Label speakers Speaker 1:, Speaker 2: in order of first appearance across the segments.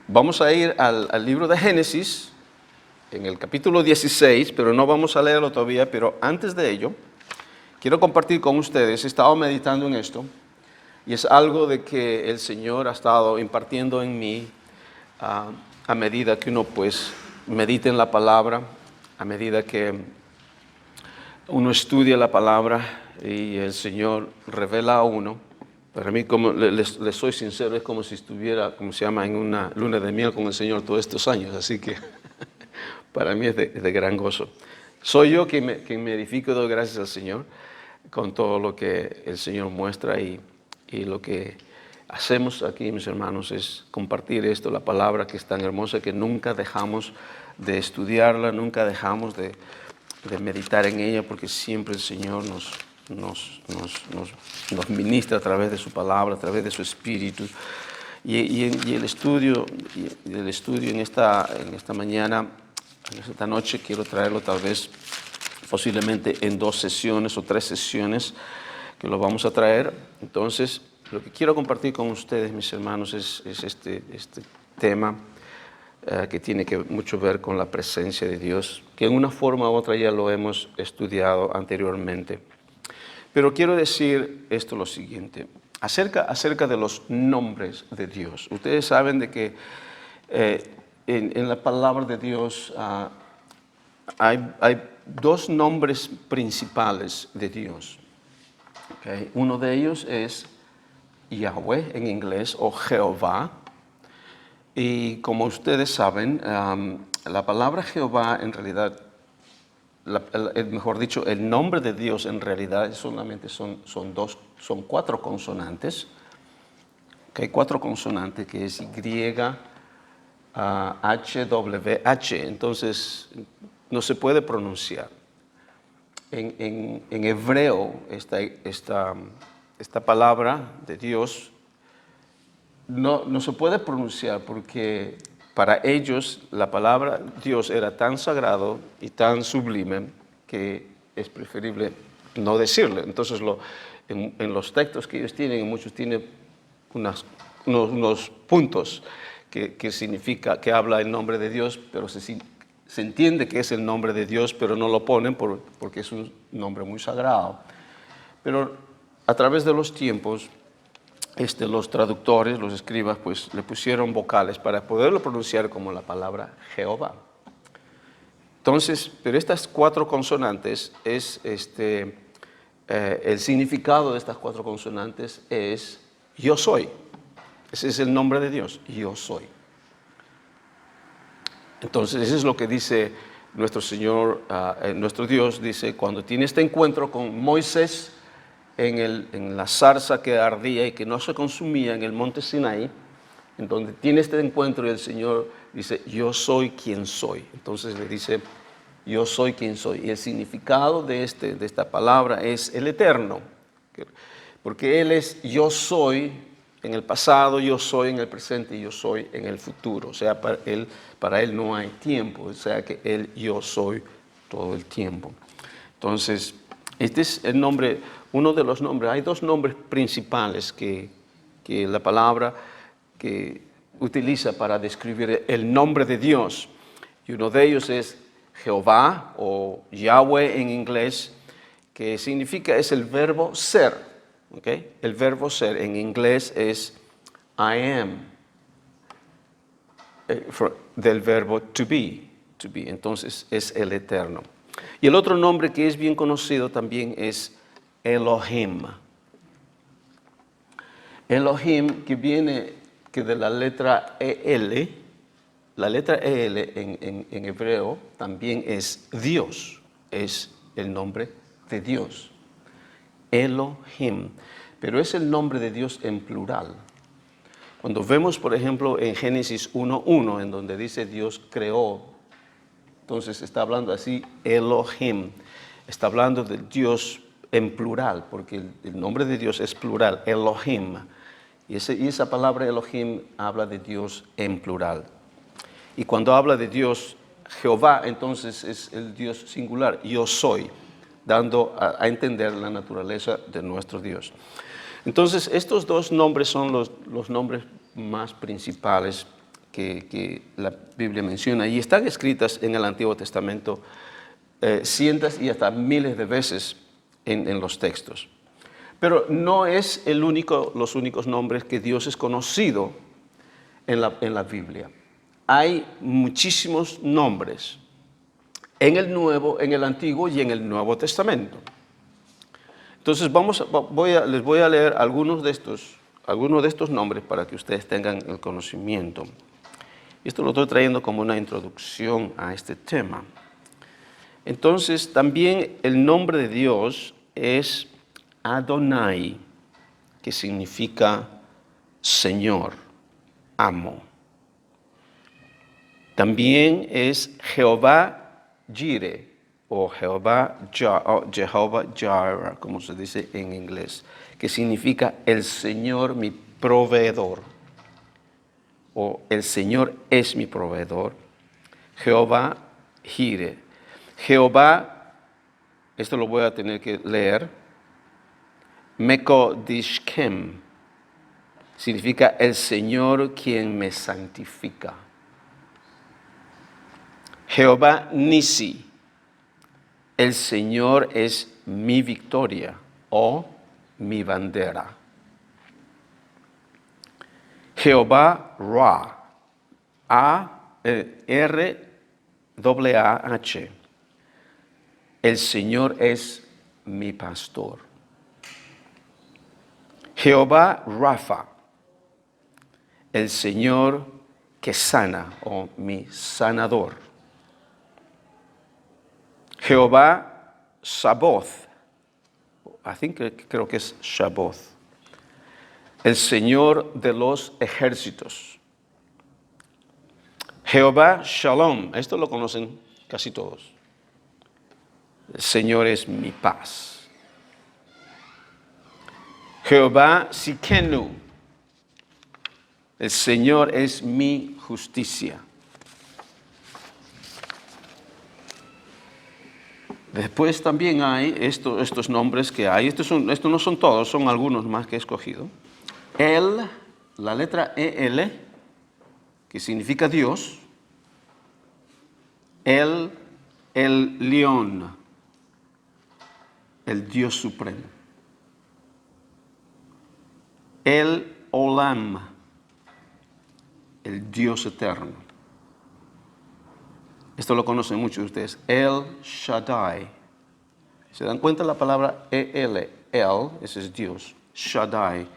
Speaker 1: Vamos a ir al libro de Génesis, en el capítulo 16, pero no vamos a leerlo todavía, pero antes de ello, quiero compartir con ustedes, he estado meditando en esto, y es algo de que el Señor ha estado impartiendo en mí a medida que uno pues medita en la palabra, a medida que uno estudia la palabra y el Señor revela a uno. Para mí, como les soy sincero, es como si estuviera, como se llama, en una luna de miel con el Señor todos estos años, así que para mí es de gran gozo. Soy yo quien me edifico y doy gracias al Señor con todo lo que el Señor muestra y lo que hacemos aquí, mis hermanos, es compartir esto, la palabra que es tan hermosa que nunca dejamos de estudiarla, nunca dejamos de meditar en ella, porque siempre el Señor nos ministra a través de su palabra, a través de su espíritu. Y el estudio en esta mañana, en esta noche, quiero traerlo tal vez posiblemente en 2 sesiones o 3 sesiones que lo vamos a traer. Entonces, lo que quiero compartir con ustedes, mis hermanos, es este tema que tiene mucho que ver con la presencia de Dios, que en una forma u otra ya lo hemos estudiado anteriormente. Pero quiero decir esto lo siguiente, acerca de los nombres de Dios. Ustedes saben de que en la palabra de Dios hay 2 nombres principales de Dios. Okay. Uno de ellos es Yahweh en inglés o Jehová. Y como ustedes saben, la palabra Jehová en realidad, mejor dicho, el nombre de Dios en realidad solamente son 4 consonantes. Okay, 4 consonantes, que es Y, H, W, H. Entonces, no se puede pronunciar. En hebreo, esta palabra de Dios no se puede pronunciar porque para ellos la palabra Dios era tan sagrado y tan sublime que es preferible no decirle. Entonces, en los textos que ellos tienen, muchos tienen unos puntos que significa, que habla el nombre de Dios, pero se entiende que es el nombre de Dios, pero no lo ponen porque es un nombre muy sagrado. Pero a través de los tiempos, los traductores, los escribas, pues le pusieron vocales para poderlo pronunciar como la palabra Jehová. Entonces, pero estas 4 consonantes el significado de estas 4 consonantes es yo soy. Ese es el nombre de Dios, yo soy. Entonces, eso es lo que dice nuestro Señor, nuestro Dios, dice, cuando tiene este encuentro con Moisés en la zarza que ardía y que no se consumía en el monte Sinaí, en donde tiene este encuentro y el Señor dice, yo soy quien soy. Entonces le dice, yo soy quien soy. Y el significado de esta palabra es el eterno, porque Él es yo soy en el pasado, yo soy en el presente y yo soy en el futuro. O sea, para Él no hay tiempo, o sea que Él yo soy todo el tiempo. Entonces, este es el nombre, uno de los nombres. Hay 2 nombres principales que la palabra que utiliza para describir el nombre de Dios. Y uno de ellos es Jehová o Yahweh en inglés, que significa, es el verbo ser. ¿Okay? El verbo ser en inglés es I am, del verbo to be. Entonces es el eterno. Y el otro nombre que es bien conocido también es Elohim. Elohim, que viene de la letra EL. La letra EL en hebreo también es Dios, es el nombre de Dios. Elohim, pero es el nombre de Dios en plural. Cuando vemos, por ejemplo, en Génesis 1:1, en donde dice Dios creó, entonces está hablando así, Elohim, está hablando de Dios en plural, porque el nombre de Dios es plural, Elohim, y esa palabra Elohim habla de Dios en plural. Y cuando habla de Dios, Jehová, entonces es el Dios singular, yo soy, dando a entender la naturaleza de nuestro Dios. Entonces, estos 2 nombres son los nombres más principales que la Biblia menciona y están escritas en el Antiguo Testamento cientos y hasta miles de veces en los textos. Pero no es los únicos nombres que Dios es conocido en la Biblia. Hay muchísimos nombres en el Nuevo, en el Antiguo y en el Nuevo Testamento. Entonces les voy a leer algunos de estos nombres para que ustedes tengan el conocimiento. Esto lo estoy trayendo como una introducción a este tema. Entonces, también el nombre de Dios es Adonai, que significa Señor, amo. También es Jehová Jireh o Jehová Jireh, como se dice en inglés, que significa el Señor mi proveedor, o el Señor es mi proveedor. Jehová Jireh. Jehová, esto lo voy a tener que leer, Mekodishkem, significa el Señor quien me santifica. Jehová Nisi, el Señor es mi victoria o mi bandera. Jehová Ra, R-A-H, el Señor es mi pastor. Jehová Rafa, el Señor que sana o mi sanador. Jehová Sabaoth, creo que es Sabaoth, el Señor de los ejércitos. Jehová Shalom, esto lo conocen casi todos. El Señor es mi paz. Jehová Sikenu, el Señor es mi justicia. Después también hay estos nombres que hay. Estos no son todos, son algunos más que he escogido. La letra EL, que significa Dios. El León, el Dios supremo. El Olam, el Dios eterno. Esto lo conocen muchos de ustedes. El Shaddai. ¿Se dan cuenta la palabra El? Ese es Dios. Shaddai,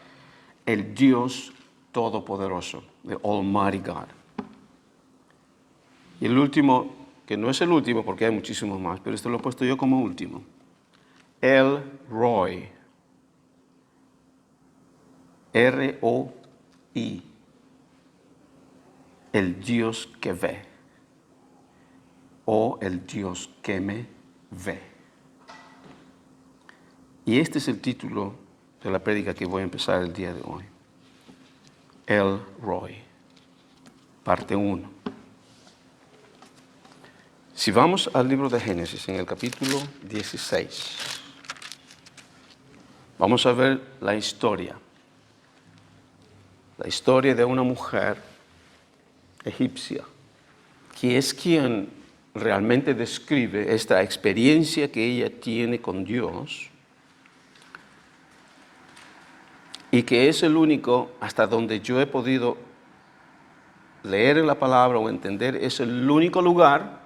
Speaker 1: el Dios todopoderoso, the Almighty God. Y el último, que no es el último porque hay muchísimos más, pero esto lo he puesto yo como último. El Roi. R-O-I. El Dios que ve. O el Dios que me ve. Y este es el título de la prédica que voy a empezar el día de hoy. El Roi. Parte 1. Si vamos al libro de Génesis, en el capítulo 16, vamos a ver la historia de una mujer egipcia, que es quien realmente describe esta experiencia que ella tiene con Dios y que es el único, hasta donde yo he podido leer en la palabra o entender, es el único lugar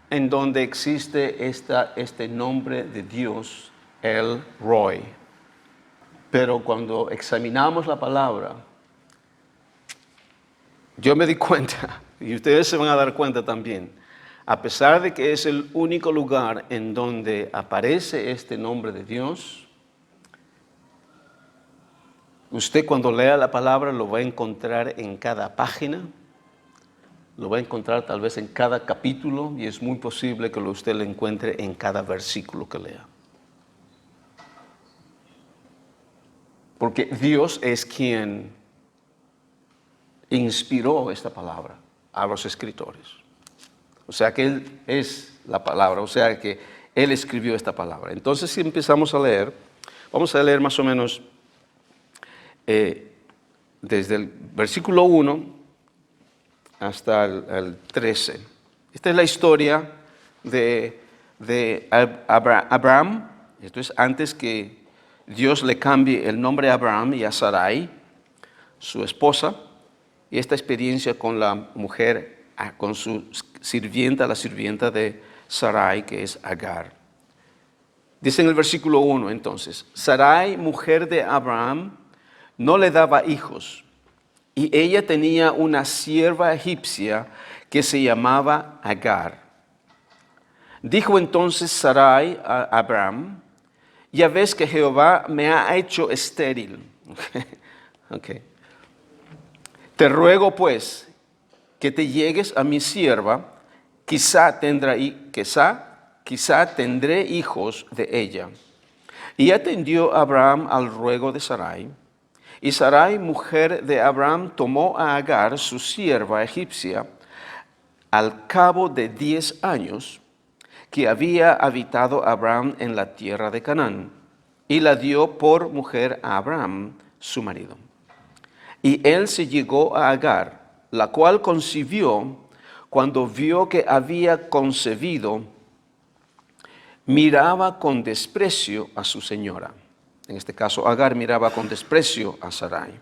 Speaker 1: en donde existe este nombre de Dios, El Roi. Pero cuando examinamos la palabra, yo me di cuenta, y ustedes se van a dar cuenta también, a pesar de que es el único lugar en donde aparece este nombre de Dios, usted cuando lea la palabra lo va a encontrar en cada página, lo va a encontrar tal vez en cada capítulo, y es muy posible que usted lo encuentre en cada versículo que lea. Porque Dios es quien inspiró esta palabra a los escritores. O sea que Él es la palabra, o sea que Él escribió esta palabra. Entonces, si empezamos a leer, vamos a leer más o menos desde el versículo 1 hasta el 13. Esta es la historia de Abraham. Esto es antes que Dios le cambie el nombre a Abraham y a Sarai, su esposa, y esta experiencia con la mujer, con su sirvienta, la sirvienta de Sarai, que es Agar. Dice en el versículo 1 entonces, Sarai, mujer de Abraham, no le daba hijos, y ella tenía una sierva egipcia que se llamaba Agar. Dijo entonces Sarai a Abraham, ya ves que Jehová me ha hecho estéril. Okay. Te ruego pues que te llegues a mi sierva, quizá tendré hijos de ella. Y atendió Abraham al ruego de Sarai. Y Sarai, mujer de Abraham, tomó a Agar, su sierva egipcia, al cabo de 10 años, que había habitado Abraham en la tierra de Canaán, y la dio por mujer a Abraham, su marido. Y él se llegó a Agar, la cual concibió. Cuando vio que había concebido, miraba con desprecio a su señora. En este caso, Agar miraba con desprecio a Sarai.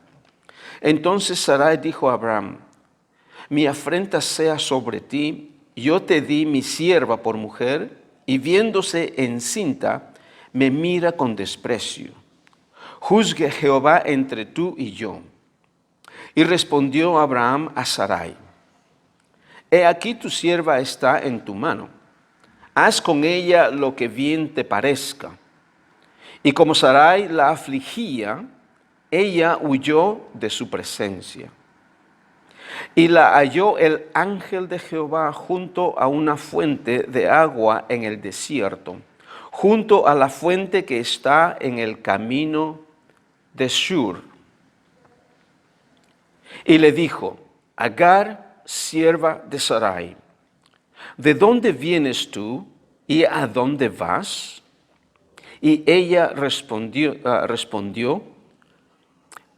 Speaker 1: Entonces Sarai dijo a Abraham, mi afrenta sea sobre ti, yo te di mi sierva por mujer, y viéndose encinta, me mira con desprecio. Juzgue Jehová entre tú y yo. Y respondió Abraham a Sarai, he aquí tu sierva está en tu mano, haz con ella lo que bien te parezca. Y como Sarai la afligía, ella huyó de su presencia. Y la halló el ángel de Jehová junto a una fuente de agua en el desierto, junto a la fuente que está en el camino de Shur. Y le dijo, Agar, sierva de Sarai, ¿de dónde vienes tú y a dónde vas? Y ella respondió,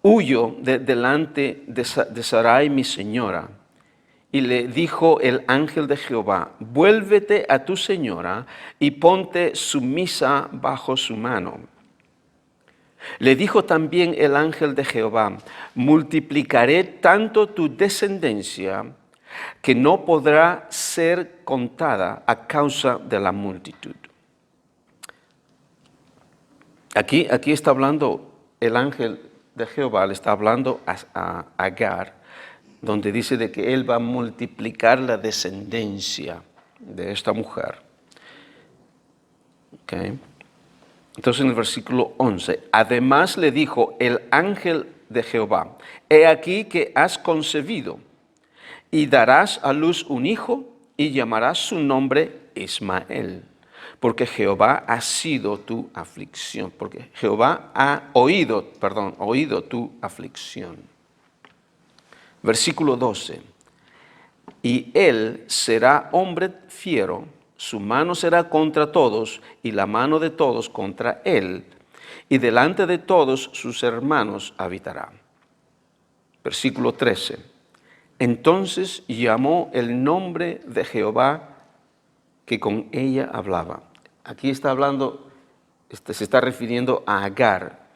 Speaker 1: huyo de delante de Sarai mi señora. Y le dijo el ángel de Jehová, vuélvete a tu señora y ponte sumisa bajo su mano. Le dijo también el ángel de Jehová, multiplicaré tanto tu descendencia que no podrá ser contada a causa de la multitud. Aquí está hablando el ángel de Jehová, le está hablando a Agar, donde dice de que él va a multiplicar la descendencia de esta mujer. Okay. Entonces en el versículo 11, además le dijo el ángel de Jehová, he aquí que has concebido y darás a luz un hijo y llamarás su nombre Ismael, porque Jehová ha sido tu aflicción, porque Jehová ha oído tu aflicción. Versículo 12, y él será hombre fiero, su mano será contra todos y la mano de todos contra él, y delante de todos sus hermanos habitará. Versículo 13. Entonces llamó el nombre de Jehová que con ella hablaba. Aquí está hablando, se está refiriendo a Agar,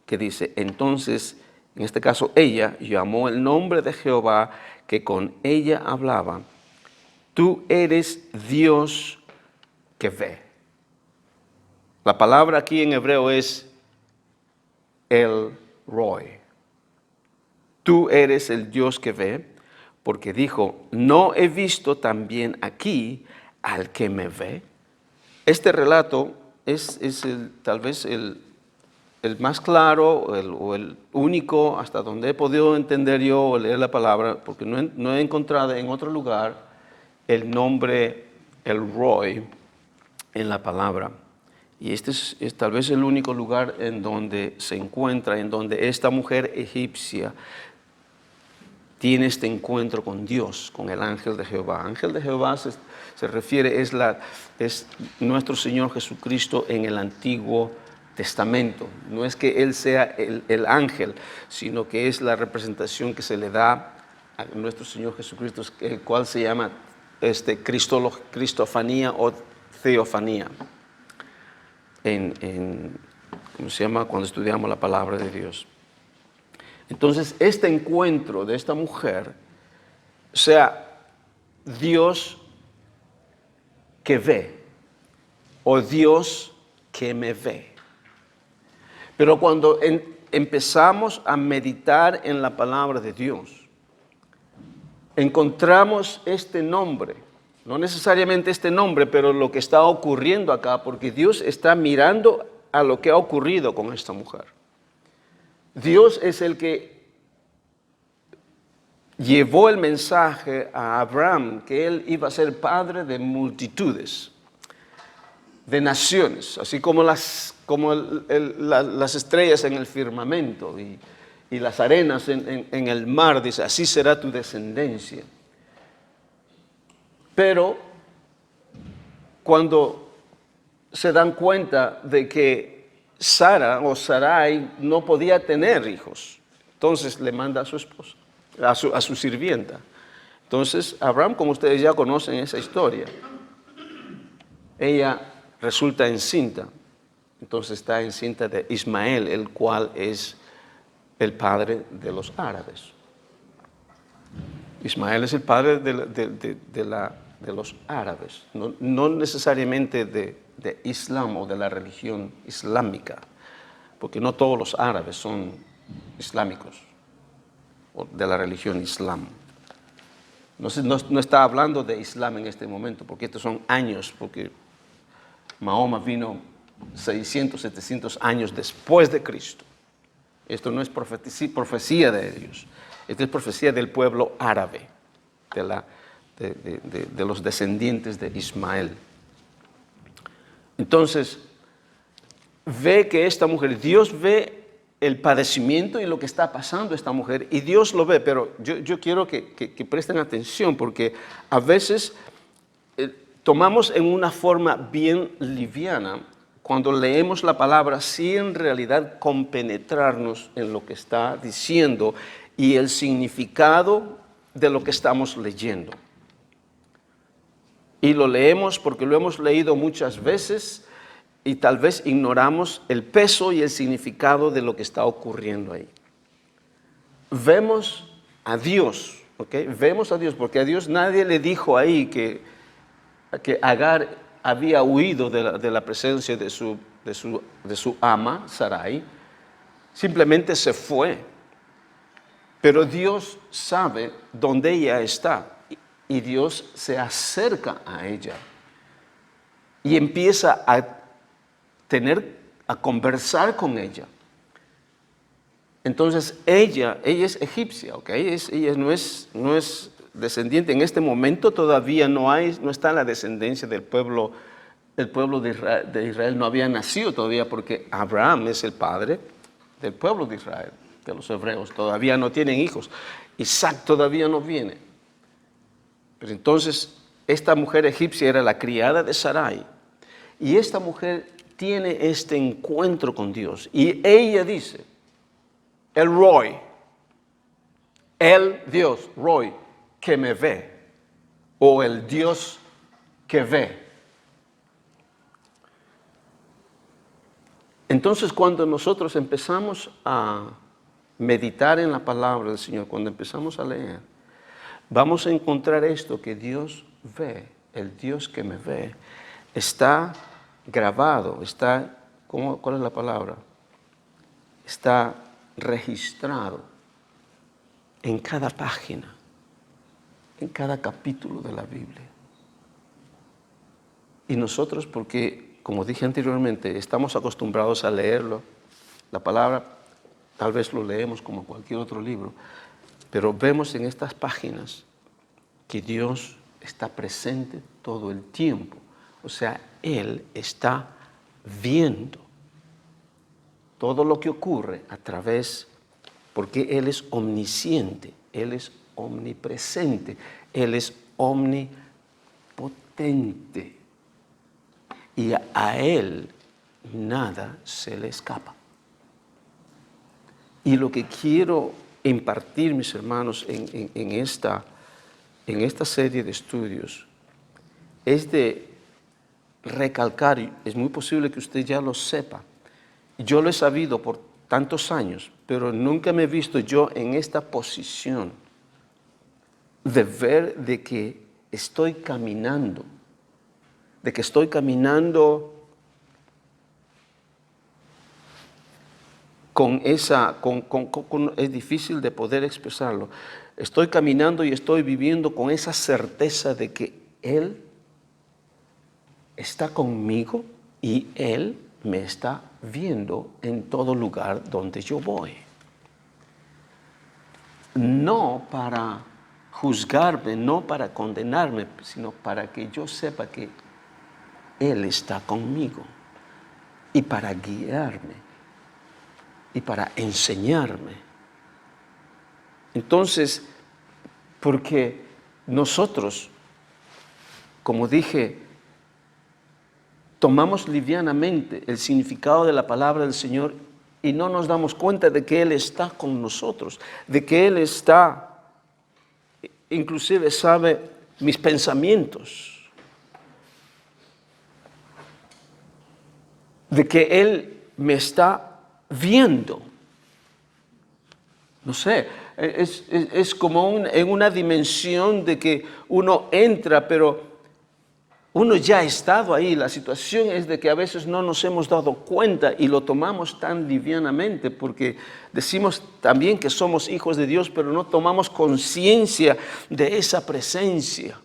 Speaker 1: que dice, entonces, en este caso ella llamó el nombre de Jehová que con ella hablaba. Tú eres Dios que ve. La palabra aquí en hebreo es El Roi. Tú eres el Dios que ve, porque dijo, no he visto también aquí al que me ve. Este relato es tal vez el más claro o el único hasta donde he podido entender yo o leer la palabra, porque no he encontrado en otro lugar el nombre, el Roi, en la palabra. Y este es tal vez el único lugar en donde se encuentra, en donde esta mujer egipcia tiene este encuentro con Dios, con el ángel de Jehová. Ángel de Jehová se refiere, es nuestro Señor Jesucristo en el Antiguo Testamento. No es que Él sea el ángel, sino que es la representación que se le da a nuestro Señor Jesucristo, el cual se llama cristofanía o teofanía, ¿cómo se llama? Cuando estudiamos la palabra de Dios. Entonces, este encuentro de esta mujer, o sea, Dios que ve, o Dios que me ve. Pero cuando empezamos a meditar en la palabra de Dios, encontramos este nombre, no necesariamente este nombre, pero lo que está ocurriendo acá, porque Dios está mirando a lo que ha ocurrido con esta mujer. Dios es el que llevó el mensaje a Abraham, que él iba a ser padre de multitudes, de naciones, así como las estrellas en el firmamento y las arenas en el mar, dice, así será tu descendencia. Pero cuando se dan cuenta de que Sara o Sarai no podía tener hijos, entonces le manda a su esposa, a su sirvienta. Entonces Abraham, como ustedes ya conocen esa historia, ella resulta encinta. Entonces está encinta de Ismael, el cual es el padre de los árabes. Ismael es el padre de los árabes, no necesariamente de Islam o de la religión islámica, porque no todos los árabes son islámicos o de la religión islam. No está hablando de Islam en este momento, porque estos son años, porque Mahoma vino 600, 700 años después de Cristo. Esto no es profecía de ellos, esta es profecía del pueblo árabe, de los descendientes de Ismael. Entonces, ve que esta mujer, Dios ve el padecimiento y lo que está pasando a esta mujer, y Dios lo ve, pero yo quiero que presten atención, porque a veces tomamos en una forma bien liviana cuando leemos la palabra sin en realidad compenetrarnos en lo que está diciendo y el significado de lo que estamos leyendo. Y lo leemos porque lo hemos leído muchas veces y tal vez ignoramos el peso y el significado de lo que está ocurriendo ahí. Vemos a Dios, ¿ok? Vemos a Dios, porque a Dios nadie le dijo ahí que Agar había huido de la presencia de su ama, Sarai. Simplemente se fue. Pero Dios sabe dónde ella está y Dios se acerca a ella y empieza a conversar con ella. Entonces ella es egipcia, ¿ok? Ella no es descendiente. En este momento todavía no está la descendencia del pueblo. El pueblo de Israel no había nacido todavía porque Abraham es el padre del pueblo de Israel, de los hebreos. Todavía no tienen hijos. Isaac todavía no viene. Pero entonces esta mujer egipcia era la criada de Sarai. Y esta mujer tiene este encuentro con Dios. Y ella dice, el Roy, el Dios, Roy, que me ve, o el Dios que ve. Entonces, cuando nosotros empezamos a meditar en la palabra del Señor, cuando empezamos a leer, vamos a encontrar esto que Dios ve, el Dios que me ve, está grabado, ¿cuál es la palabra? Está registrado en cada página, en cada capítulo de la Biblia. Y nosotros, porque, como dije anteriormente, estamos acostumbrados a leerlo, la palabra, tal vez lo leemos como cualquier otro libro, pero vemos en estas páginas que Dios está presente todo el tiempo. O sea, Él está viendo todo lo que ocurre a través, porque Él es omnisciente, Él es omnipresente, Él es omnipotente. Y a Él nada se le escapa. Y lo que quiero impartir, mis hermanos, en esta serie de estudios es de recalcar, y es muy posible que usted ya lo sepa, yo lo he sabido por tantos años, pero nunca me he visto yo en esta posición de ver de que estoy caminando, con esa, es difícil de poder expresarlo, estoy caminando y estoy viviendo con esa certeza de que Él está conmigo y Él me está viendo en todo lugar donde yo voy. No para juzgarme, no para condenarme, sino para que yo sepa que Él está conmigo y para guiarme y para enseñarme. Entonces, porque nosotros, como dije, tomamos livianamente el significado de la palabra del Señor y no nos damos cuenta de que Él está con nosotros, de que Él está, inclusive sabe mis pensamientos, de que Él me está viendo. No sé, es como en una dimensión de que uno entra, pero uno ya ha estado ahí. La situación es de que a veces no nos hemos dado cuenta y lo tomamos tan livianamente porque decimos también que somos hijos de Dios, pero no tomamos conciencia de esa presencia.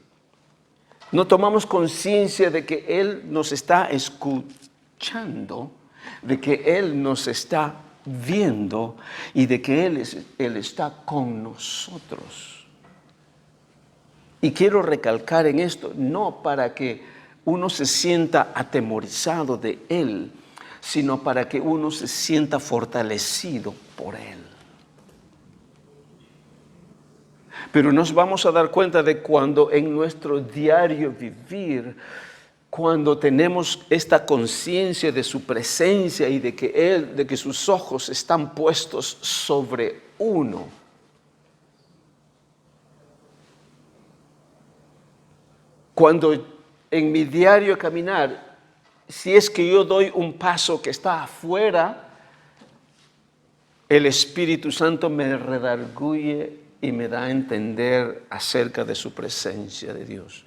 Speaker 1: No tomamos conciencia de que Él nos está escuchando, de que Él nos está viendo y de que Él está con nosotros. Y quiero recalcar en esto, no para que uno se sienta atemorizado de Él, sino para que uno se sienta fortalecido por Él. Pero nos vamos a dar cuenta de cuando en nuestro diario vivir, cuando tenemos esta conciencia de su presencia y de que sus ojos están puestos sobre uno. Cuando en mi diario caminar, si es que yo doy un paso que está afuera, el Espíritu Santo me redarguye y me da a entender acerca de su presencia de Dios.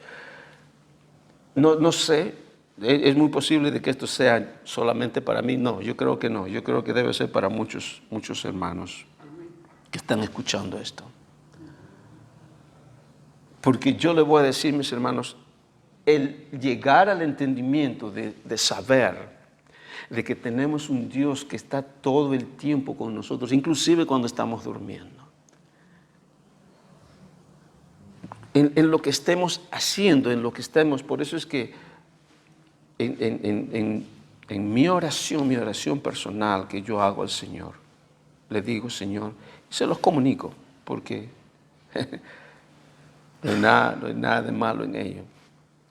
Speaker 1: No sé, es muy posible de que esto sea solamente para mí. No, yo creo que no. Yo creo que debe ser para muchos hermanos que están escuchando esto. Porque yo le voy a decir, mis hermanos, el llegar al entendimiento de saber de que tenemos un Dios que está todo el tiempo con nosotros, inclusive cuando estamos durmiendo. En lo que estemos haciendo, en lo que estemos, por eso es que en mi oración personal que yo hago al Señor, le digo, Señor, y se los comunico, porque no hay nada de malo en ello.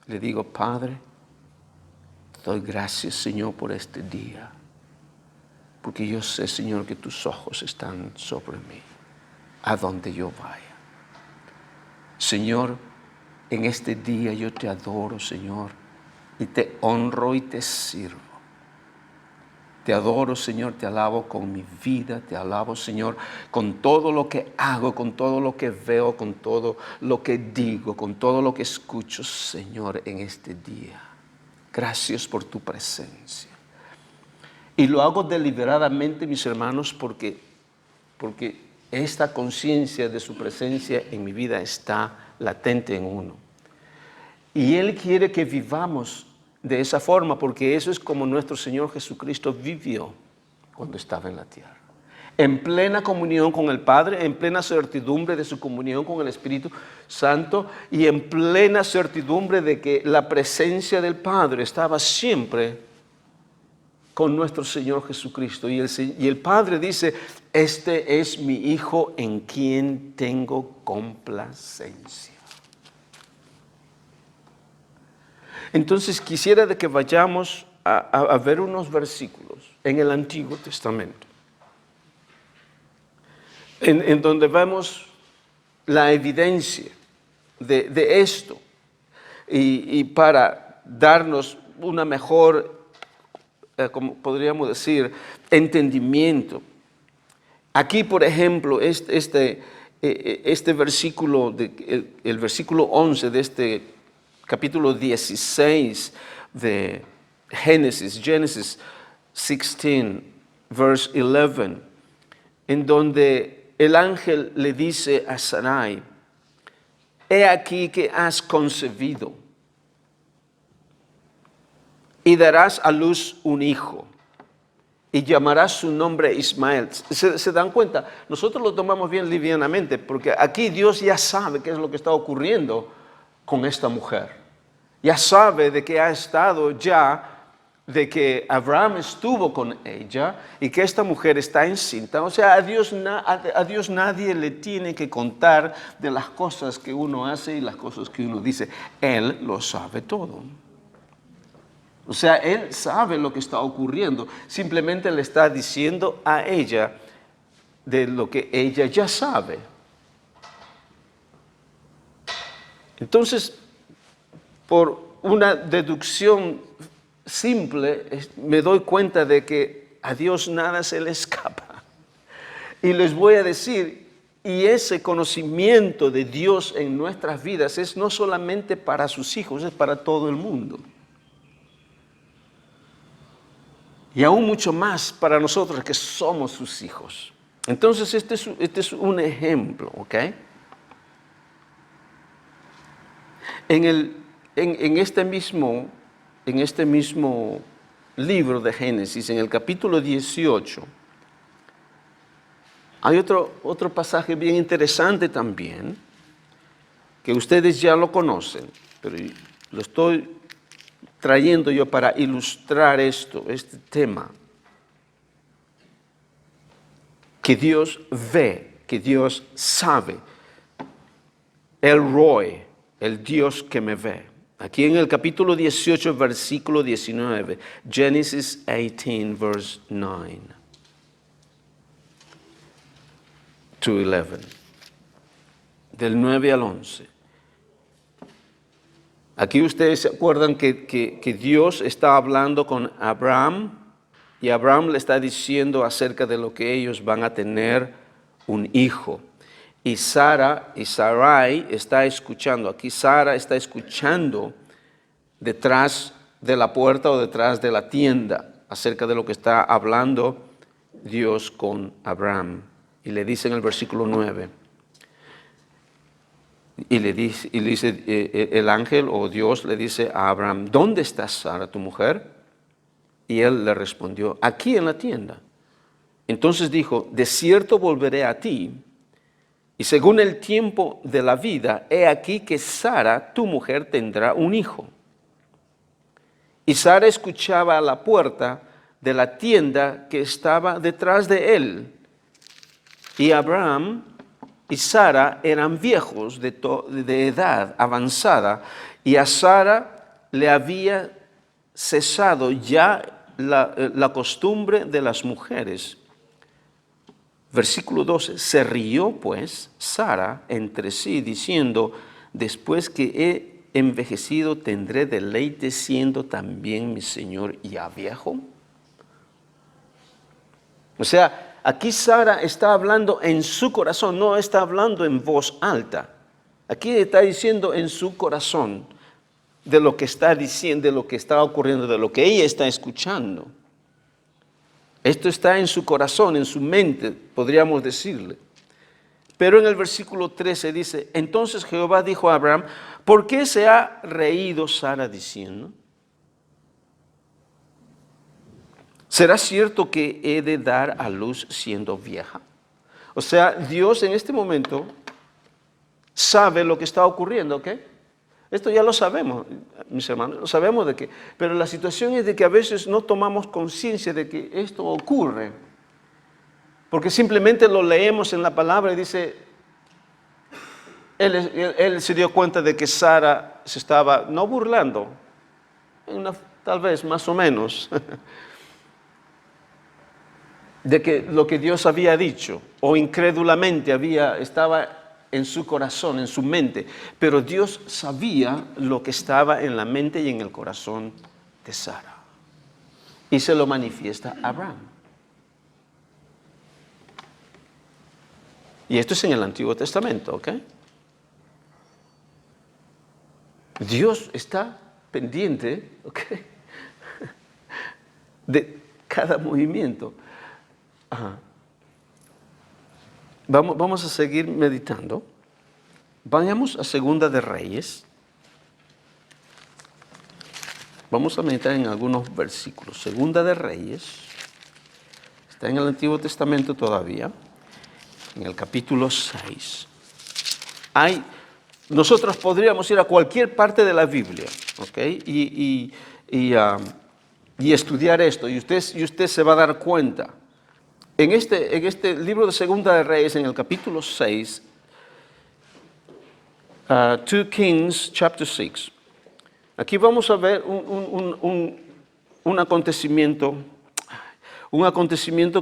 Speaker 1: Le digo, Padre, te doy gracias, Señor, por este día, porque yo sé, Señor, que tus ojos están sobre mí, a donde yo vaya. Señor, en este día yo te adoro, Señor, y te honro y te sirvo. Te adoro, Señor, te alabo con mi vida, te alabo, Señor, con todo lo que hago, con todo lo que veo, con todo lo que digo, con todo lo que escucho, Señor, en este día. Gracias por tu presencia. Y lo hago deliberadamente, mis hermanos, porque esta conciencia de su presencia en mi vida está latente en uno. Y Él quiere que vivamos de esa forma, porque eso es como nuestro Señor Jesucristo vivió cuando estaba en la tierra. En plena comunión con el Padre, en plena certidumbre de su comunión con el Espíritu Santo y en plena certidumbre de que la presencia del Padre estaba siempre con nuestro Señor Jesucristo. Y el Padre dice, este es mi Hijo en quien tengo complacencia. Entonces quisiera de que vayamos a ver unos versículos en el Antiguo Testamento. en donde vemos la evidencia de esto y para darnos una mejor, como podríamos decir, entendimiento. Aquí, por ejemplo, este versículo, el versículo 11 de este capítulo 16 de Génesis 16, verse 11, en donde el ángel le dice a Sarai, he aquí que has concebido y darás a luz un hijo y llamarás su nombre Ismael. ¿Se dan cuenta? Nosotros lo tomamos bien livianamente porque aquí Dios ya sabe qué es lo que está ocurriendo con esta mujer. Ya sabe de que ha estado ya, de que Abraham estuvo con ella y que esta mujer está encinta. O sea, a Dios nadie le tiene que contar de las cosas que uno hace y las cosas que uno dice. Él lo sabe todo. O sea, Él sabe lo que está ocurriendo. Simplemente le está diciendo a ella de lo que ella ya sabe. Entonces, por una deducción simple, me doy cuenta de que a Dios nada se le escapa. Y les voy a decir, y ese conocimiento de Dios en nuestras vidas es no solamente para sus hijos, es para todo el mundo. Y aún mucho más para nosotros que somos sus hijos. Entonces, este es un ejemplo, ¿ok? En este mismo libro de Génesis, en el capítulo 18, hay otro pasaje bien interesante también, que ustedes ya lo conocen, pero lo estoy trayendo yo para ilustrar este tema. Que Dios ve, que Dios sabe. El Roy, el Dios que me ve. Aquí en el capítulo 18, versículo 19, Genesis 18, verse 9 to 11, del 9 al 11. Aquí ustedes se acuerdan que Dios está hablando con Abraham y Abraham le está diciendo acerca de lo que ellos van a tener un hijo. Y Sarai está escuchando. Aquí Sara está escuchando detrás de la puerta o detrás de la tienda acerca de lo que está hablando Dios con Abraham. Y le dice en el versículo 9. Y le dice el ángel o Dios le dice a Abraham, ¿dónde está Sara, tu mujer? Y él le respondió, aquí en la tienda. Entonces dijo, de cierto volveré a ti, y según el tiempo de la vida, he aquí que Sara, tu mujer, tendrá un hijo. Y Sara escuchaba a la puerta de la tienda que estaba detrás de él. Y Abraham y Sara eran viejos de edad avanzada, y a Sara le había cesado ya la costumbre de las mujeres. Versículo 12, se rió pues Sara entre sí, diciendo, después que he envejecido tendré deleite siendo también mi Señor ya viejo. O sea, aquí Sara está hablando en su corazón, no está hablando en voz alta. Aquí está diciendo en su corazón de lo que está diciendo, de lo que está ocurriendo, de lo que ella está escuchando. Esto está en su corazón, en su mente, podríamos decirle. Pero en el versículo 13 dice, entonces Jehová dijo a Abraham, ¿por qué se ha reído Sara diciendo? ¿Será cierto que he de dar a luz siendo vieja? O sea, Dios en este momento sabe lo que está ocurriendo, ¿ok? Esto ya lo sabemos, mis hermanos, lo sabemos de que, pero la situación es de que a veces no tomamos conciencia de que esto ocurre, porque simplemente lo leemos en la palabra y dice, él se dio cuenta de que Sara se estaba, no burlando, tal vez más o menos, de que lo que Dios había dicho, o incrédulamente estaba en su corazón, en su mente, pero Dios sabía lo que estaba en la mente y en el corazón de Sara. Y se lo manifiesta a Abraham. Y esto es en el Antiguo Testamento, ¿ok? Dios está pendiente, ¿ok?, de cada movimiento. Ajá. Vamos a seguir meditando. Vayamos a Segunda de Reyes. Vamos a meditar en algunos versículos. Segunda de Reyes. Está en el Antiguo Testamento todavía. En el capítulo 6. Nosotros podríamos ir a cualquier parte de la Biblia, ¿ok? Y estudiar esto. Y usted se va a dar cuenta. En este libro de Segunda de Reyes, en el capítulo 6, 2 Kings, chapter 6, aquí vamos a ver un acontecimiento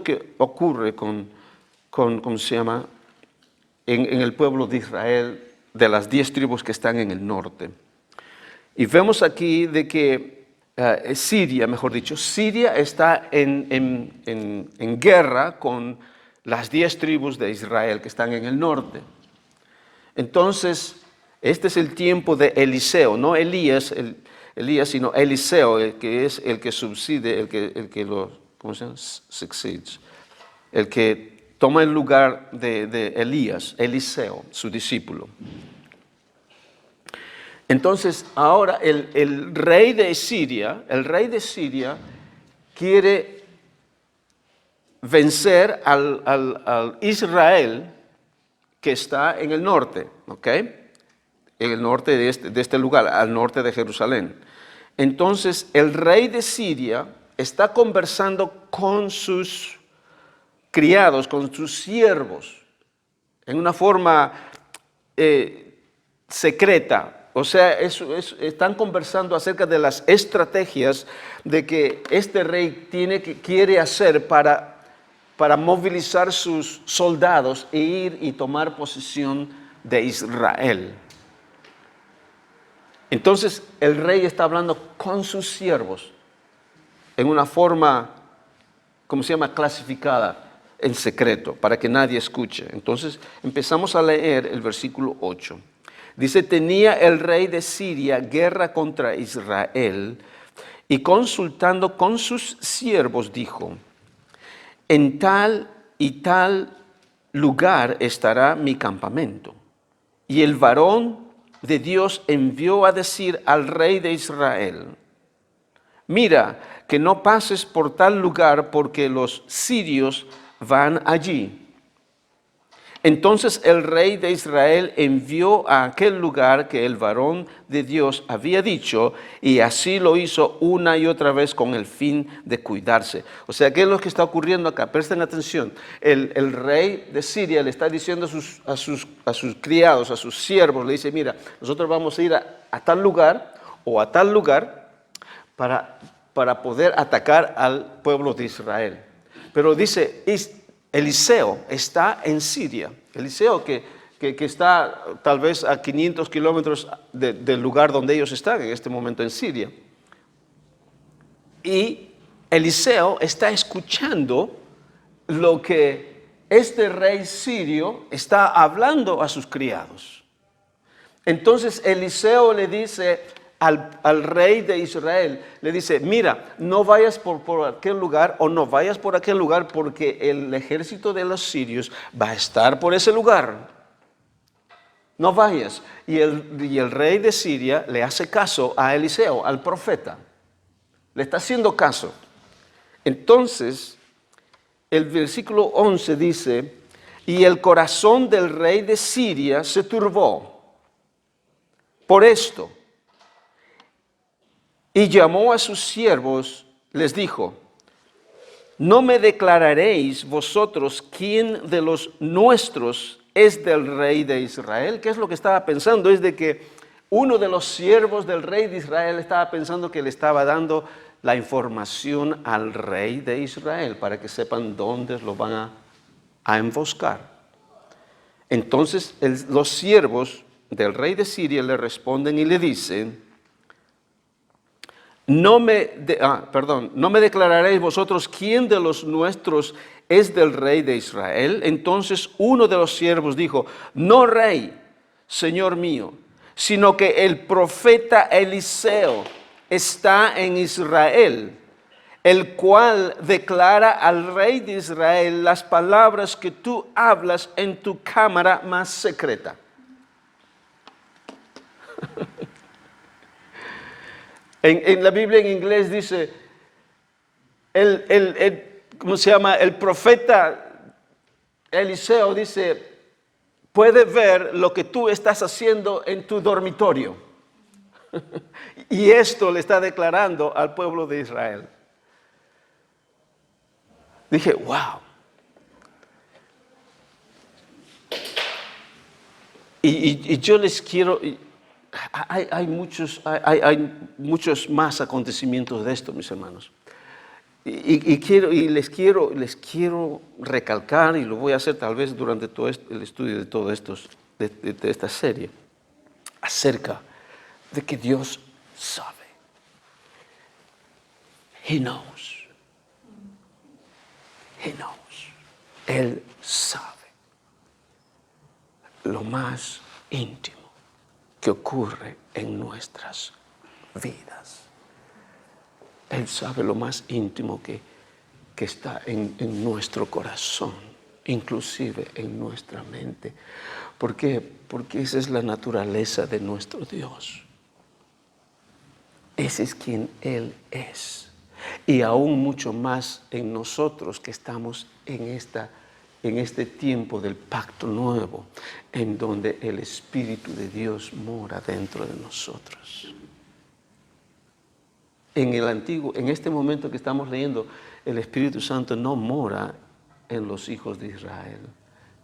Speaker 1: que ocurre ¿cómo se llama?, en el pueblo de Israel, de las 10 tribus que están en el norte. Y vemos aquí de que Siria está en guerra con las 10 tribus de Israel que están en el norte. Entonces, este es el tiempo de Eliseo, no Elías, sino Eliseo, que es el que subside, el que lo, ¿cómo se llama? Succeeds, el que toma el lugar de Elías, Eliseo, su discípulo. Entonces, ahora el rey de Siria quiere vencer al Israel que está en el norte, ¿ok? En el norte de este lugar, al norte de Jerusalén. Entonces, el rey de Siria está conversando con sus criados, con sus siervos, en una forma secreta. O sea, están conversando acerca de las estrategias de que este rey quiere hacer para movilizar sus soldados e ir y tomar posesión de Israel. Entonces, el rey está hablando con sus siervos en una forma, ¿cómo se llama?, clasificada, en secreto, para que nadie escuche. Entonces, empezamos a leer el versículo 8. Dice, tenía el rey de Siria guerra contra Israel y consultando con sus siervos dijo, en tal y tal lugar estará mi campamento. Y el varón de Dios envió a decir al rey de Israel, mira, que no pases por tal lugar porque los sirios van allí. Entonces el rey de Israel envió a aquel lugar que el varón de Dios había dicho, y así lo hizo una y otra vez con el fin de cuidarse. O sea, ¿qué es lo que está ocurriendo acá? Presten atención. El rey de Siria le está diciendo a sus criados, a sus siervos, le dice, mira, nosotros vamos a ir a tal lugar o a tal lugar para poder atacar al pueblo de Israel. Pero dice, Eliseo está en Siria. Eliseo que está tal vez a 500 kilómetros del lugar donde ellos están en este momento en Siria. Y Eliseo está escuchando lo que este rey sirio está hablando a sus criados. Entonces Eliseo le dice al rey de Israel, le dice, mira, no vayas por aquel lugar o no vayas por aquel lugar porque el ejército de los sirios va a estar por ese lugar. No vayas. Y el rey de Siria le hace caso a Eliseo, al profeta. Le está haciendo caso. Entonces, el versículo 11 dice, y el corazón del rey de Siria se turbó por esto. Y llamó a sus siervos, les dijo, ¿no me declararéis vosotros quién de los nuestros es del rey de Israel? ¿Qué es lo que estaba pensando? Es de que uno de los siervos del rey de Israel estaba pensando que le estaba dando la información al rey de Israel para que sepan dónde lo van a emboscar. Entonces los siervos del rey de Siria le responden y le dicen: no me declararéis vosotros quién de los nuestros es del rey de Israel. Entonces uno de los siervos dijo: no rey, señor mío, sino que el profeta Eliseo está en Israel, el cual declara al rey de Israel las palabras que tú hablas en tu cámara más secreta. En la Biblia en inglés dice, ¿cómo se llama? El profeta Eliseo dice, puede ver lo que tú estás haciendo en tu dormitorio. Y esto le está declarando al pueblo de Israel. Dije, wow. Y yo les quiero... Hay muchos más acontecimientos de esto, mis hermanos. Les quiero recalcar, y lo voy a hacer tal vez durante todo el estudio de todo de esta serie, acerca de que Dios sabe. He knows. He knows. Él sabe lo más íntimo que ocurre en nuestras vidas. Él sabe lo más íntimo que está en nuestro corazón, inclusive en nuestra mente. ¿Por qué? Porque esa es la naturaleza de nuestro Dios. Ese es quien Él es. Y aún mucho más en nosotros que estamos en este tiempo del pacto nuevo, en donde el Espíritu de Dios mora dentro de nosotros. En este momento que estamos leyendo, el Espíritu Santo no mora en los hijos de Israel,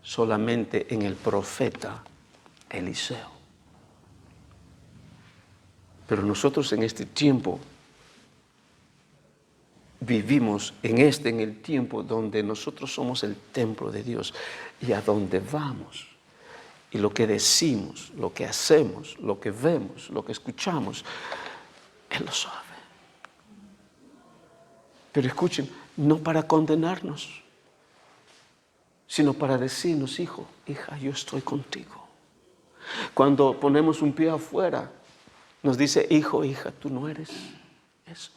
Speaker 1: solamente en el profeta Eliseo. Pero nosotros en este tiempo vivimos en el tiempo donde nosotros somos el templo de Dios, y a donde vamos y lo que decimos, lo que hacemos, lo que vemos, lo que escuchamos, Él lo sabe. Pero escuchen, no para condenarnos, sino para decirnos: hijo, hija, yo estoy contigo. Cuando ponemos un pie afuera, nos dice: hijo, hija, tú no eres eso.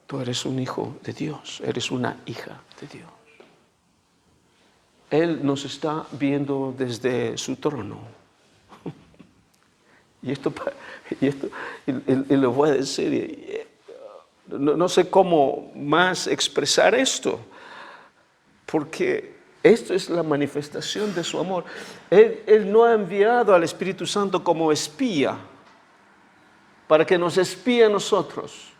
Speaker 1: Tú eres un hijo de Dios, eres una hija de Dios. Él nos está viendo desde su trono. Y lo voy a decir, no sé cómo más expresar esto, porque esto es la manifestación de su amor. Él no ha enviado al Espíritu Santo como espía, para que nos espíe a nosotros.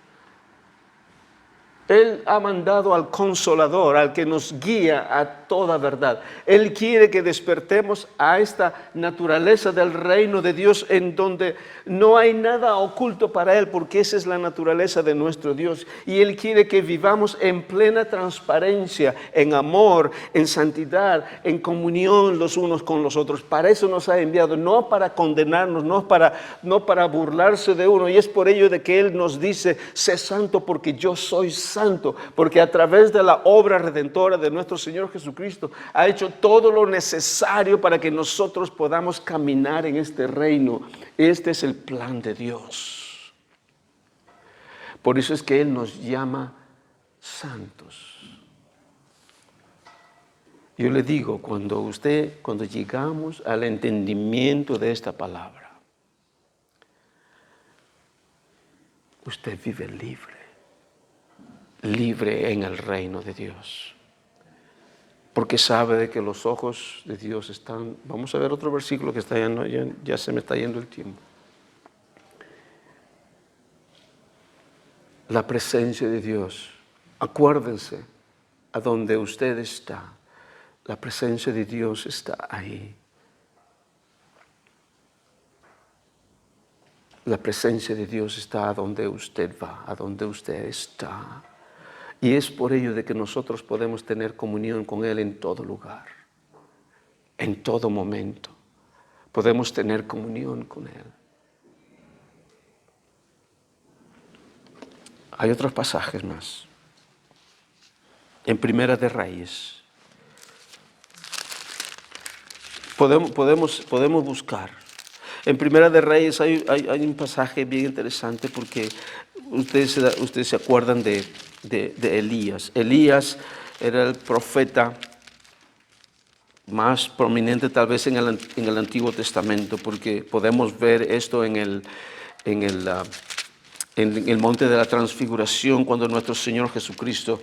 Speaker 1: Él ha mandado al Consolador, al que nos guía a toda verdad. Él quiere que despertemos a esta naturaleza del reino de Dios, en donde no hay nada oculto para Él, porque esa es la naturaleza de nuestro Dios. Y Él quiere que vivamos en plena transparencia, en amor, en santidad, en comunión los unos con los otros. Para eso nos ha enviado, no para condenarnos, no para burlarse de uno. Y es por ello de que Él nos dice: sé santo porque yo soy santo, porque a través de la obra redentora de nuestro Señor Jesucristo ha hecho todo lo necesario para que nosotros podamos caminar en este reino. Este es el plan de Dios. Por eso es que Él nos llama santos. Yo le digo, cuando llegamos al entendimiento de esta palabra, usted vive libre en el reino de Dios, porque sabe de que los ojos de Dios están... Vamos a ver otro versículo que está ya se me está yendo el tiempo. La presencia de Dios, acuérdense, a donde usted está, la presencia de Dios está ahí. La presencia de Dios está a donde usted va, a donde usted está. Y es por ello de que nosotros podemos tener comunión con Él en todo lugar, en todo momento. Podemos tener comunión con Él. Hay otros pasajes más. En Primera de Reyes. Podemos buscar. En Primera de Reyes hay un pasaje bien interesante porque ustedes se acuerdan de Elías. Elías era el profeta más prominente tal vez en el Antiguo Testamento, porque podemos ver esto en el monte de la transfiguración, cuando nuestro Señor Jesucristo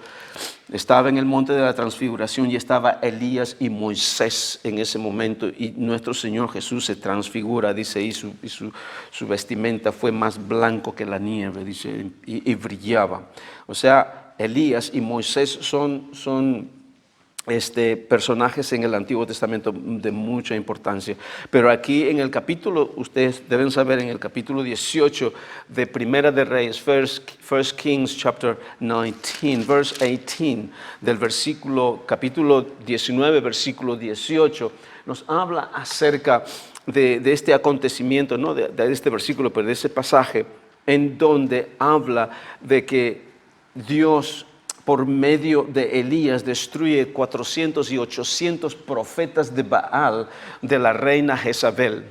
Speaker 1: estaba en el monte de la transfiguración y estaba Elías y Moisés en ese momento, y nuestro Señor Jesús se transfigura, dice, y su vestimenta fue más blanco que la nieve, dice, y brillaba. O sea, Elías y Moisés son personajes en el Antiguo Testamento de mucha importancia. Pero aquí en el capítulo, ustedes deben saber, en el capítulo 18 de Primera de Reyes, First Kings chapter 19, verse 18, del capítulo 19, versículo 18, nos habla acerca de este acontecimiento, no de este versículo, pero de ese pasaje, en donde habla de que Dios, por medio de Elías, destruye 400 y 800 profetas de Baal de la reina Jezabel.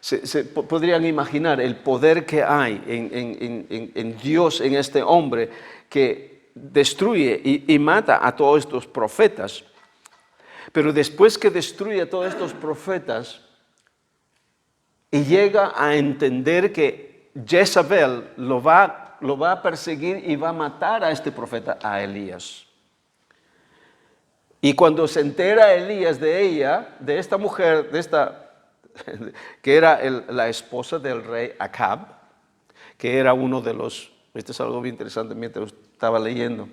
Speaker 1: Se podrían imaginar el poder que hay en Dios, en este hombre que destruye y mata a todos estos profetas. Pero después que destruye a todos estos profetas y llega a entender que Jezabel lo va a perseguir y va a matar a este profeta, a Elías. Y cuando se entera Elías de ella, de esta mujer, que era la esposa del rey Acab, que era uno de los, esto es algo bien interesante mientras estaba leyendo,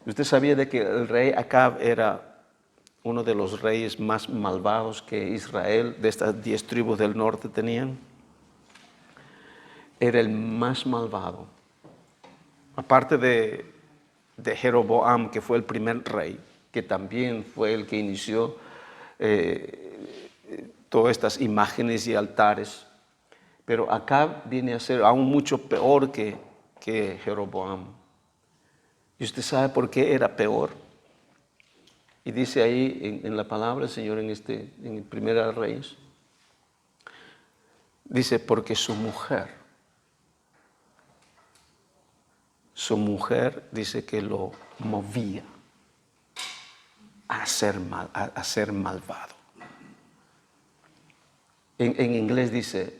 Speaker 1: usted sabía de que el rey Acab era uno de los reyes más malvados que Israel, de estas 10 tribus del norte tenían. Era el más malvado. Aparte de Jeroboam, que fue el primer rey, que también fue el que inició todas estas imágenes y altares. Pero Acab viene a ser aún mucho peor que Jeroboam. ¿Y usted sabe por qué era peor? Y dice ahí en la palabra del Señor en Primera de Reyes, dice, porque su mujer dice que lo movía a ser malvado. En inglés dice,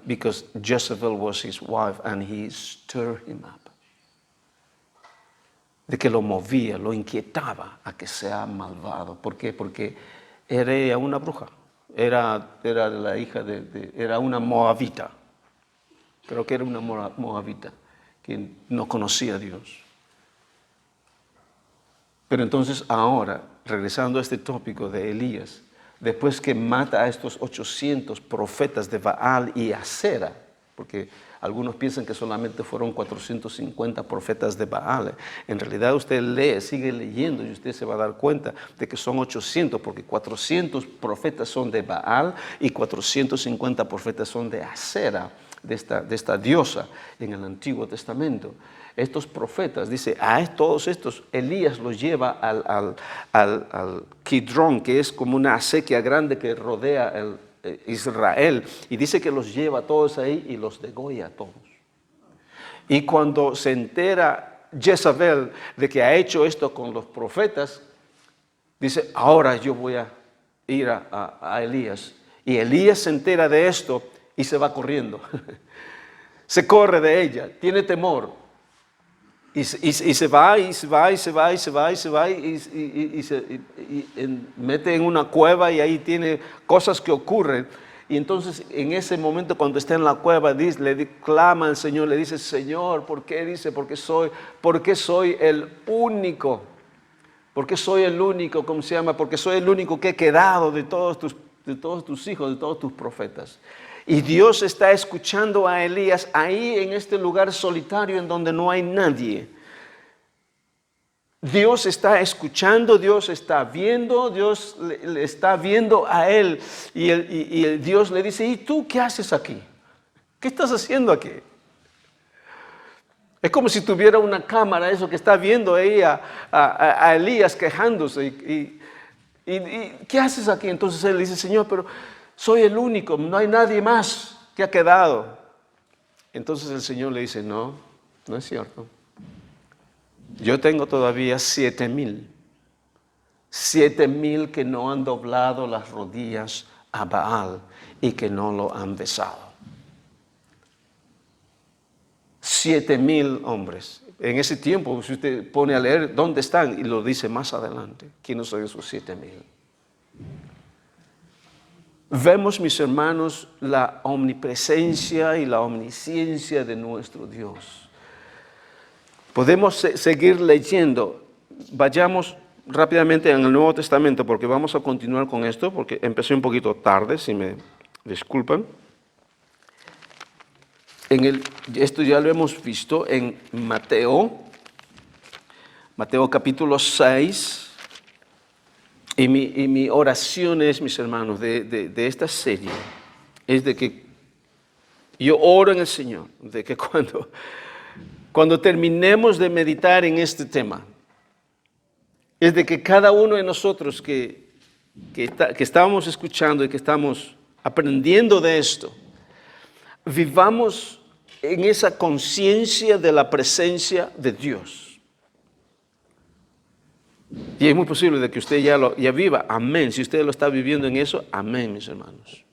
Speaker 1: because Jezebel was his wife and he stirred him up. De que lo movía, lo inquietaba a que sea malvado. ¿Por qué? Porque era una bruja. Era la hija era una moabita. Creo que era una moabita que no conocía a Dios. Pero entonces ahora, regresando a este tópico de Elías, después que mata a estos 800 profetas de Baal y Acera, porque algunos piensan que solamente fueron 450 profetas de Baal. En realidad usted sigue leyendo y usted se va a dar cuenta de que son 800, porque 400 profetas son de Baal y 450 profetas son de Acera, de esta diosa en el Antiguo Testamento. Estos profetas, dice, todos estos, Elías los lleva al Kidrón, que es como una acequia grande que rodea Israel, y dice que los lleva a todos ahí y los degolla a todos. Y cuando se entera Jezabel de que ha hecho esto con los profetas, dice, ahora yo voy a ir a Elías. Y Elías se entera de esto y se va corriendo. Se corre de ella, tiene temor. Y se va, y se mete en una cueva y ahí tiene cosas que ocurren. Y entonces en ese momento cuando está en la cueva clama al Señor, le dice, Señor, ¿por qué? Dice, porque soy el único. Porque soy el único, Porque soy el único que he quedado de todos tus hijos, de todos tus profetas. Y Dios está escuchando a Elías ahí en este lugar solitario en donde no hay nadie. Dios está escuchando, Dios está viendo, Dios le está viendo a él. Y Dios le dice, ¿y tú qué haces aquí? ¿Qué estás haciendo aquí? Es como si tuviera una cámara, eso que está viendo ahí a Elías quejándose. ¿Y qué haces aquí? Entonces él dice, Señor, pero soy el único, no hay nadie más que ha quedado. Entonces el Señor le dice, no, no es cierto. Yo tengo todavía 7,000 que no han doblado las rodillas a Baal y que no lo han besado. 7,000 hombres. En ese tiempo, si usted pone a leer dónde están, y lo dice más adelante, ¿quiénes son esos 7,000? Vemos, mis hermanos, la omnipresencia y la omnisciencia de nuestro Dios. Podemos seguir leyendo. Vayamos rápidamente en el Nuevo Testamento porque vamos a continuar con esto, porque empecé un poquito tarde, si me disculpan. Esto ya lo hemos visto en Mateo capítulo 6. Y mi oración es, mis hermanos, de esta serie, es de que yo oro en el Señor, de que cuando terminemos de meditar en este tema, es de que cada uno de nosotros que estábamos escuchando y que estamos aprendiendo de esto, vivamos en esa conciencia de la presencia de Dios. Y es muy posible de que usted ya viva, amén. Si usted lo está viviendo en eso, amén, mis hermanos.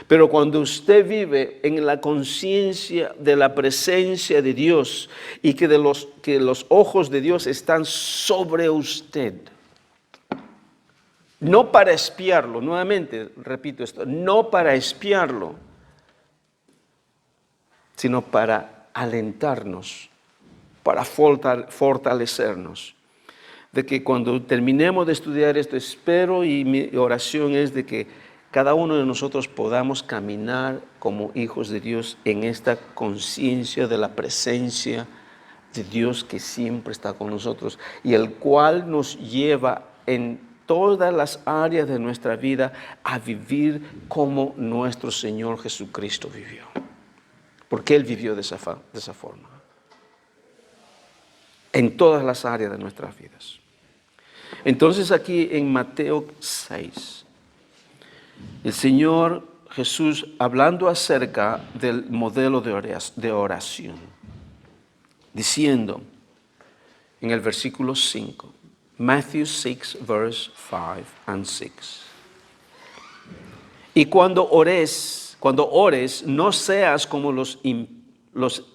Speaker 1: Pero cuando usted vive en la conciencia de la presencia de Dios y que los ojos de Dios están sobre usted, no para espiarlo, nuevamente repito esto, no para espiarlo, sino para alentarnos, para fortalecernos. De que cuando terminemos de estudiar esto, espero y mi oración es de que cada uno de nosotros podamos caminar como hijos de Dios en esta conciencia de la presencia de Dios que siempre está con nosotros y el cual nos lleva en todas las áreas de nuestra vida a vivir como nuestro Señor Jesucristo vivió. Porque Él vivió de esa forma. En todas las áreas de nuestras vidas. Entonces aquí en Mateo 6, el Señor Jesús hablando acerca del modelo de oración, diciendo en el versículo 5, Matthew 6, verse 5 and 6. Y cuando ores, no seas como los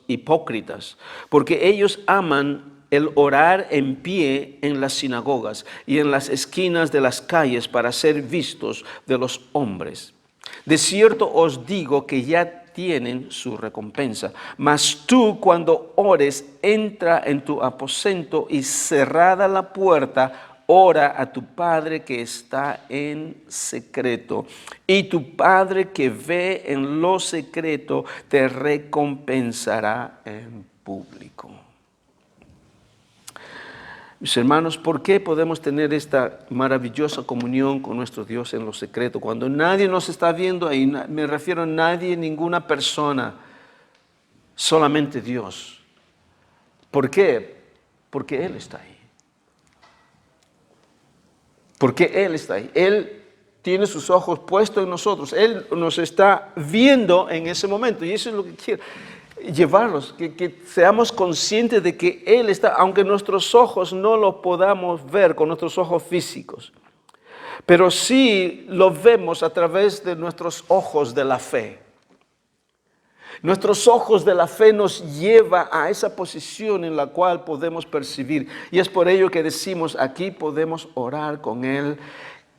Speaker 1: hipócritas, porque ellos aman el orar en pie en las sinagogas y en las esquinas de las calles para ser vistos de los hombres. De cierto os digo que ya tienen su recompensa. Mas tú cuando ores, entra en tu aposento y cerrada la puerta, ora a tu Padre que está en secreto. Y tu Padre que ve en lo secreto te recompensará en público. Mis hermanos, ¿por qué podemos tener esta maravillosa comunión con nuestro Dios en lo secreto? Cuando nadie nos está viendo, ahí me refiero a nadie, ninguna persona, solamente Dios. ¿Por qué? Porque Él está ahí. Porque Él está ahí. Él tiene sus ojos puestos en nosotros. Él nos está viendo en ese momento. Y eso es lo que quiero. Llevarlos, que seamos conscientes de que Él está, aunque nuestros ojos no lo podamos ver con nuestros ojos físicos, pero sí lo vemos a través de nuestros ojos de la fe. Nuestros ojos de la fe nos lleva a esa posición en la cual podemos percibir. Y es por ello que decimos, aquí podemos orar con Él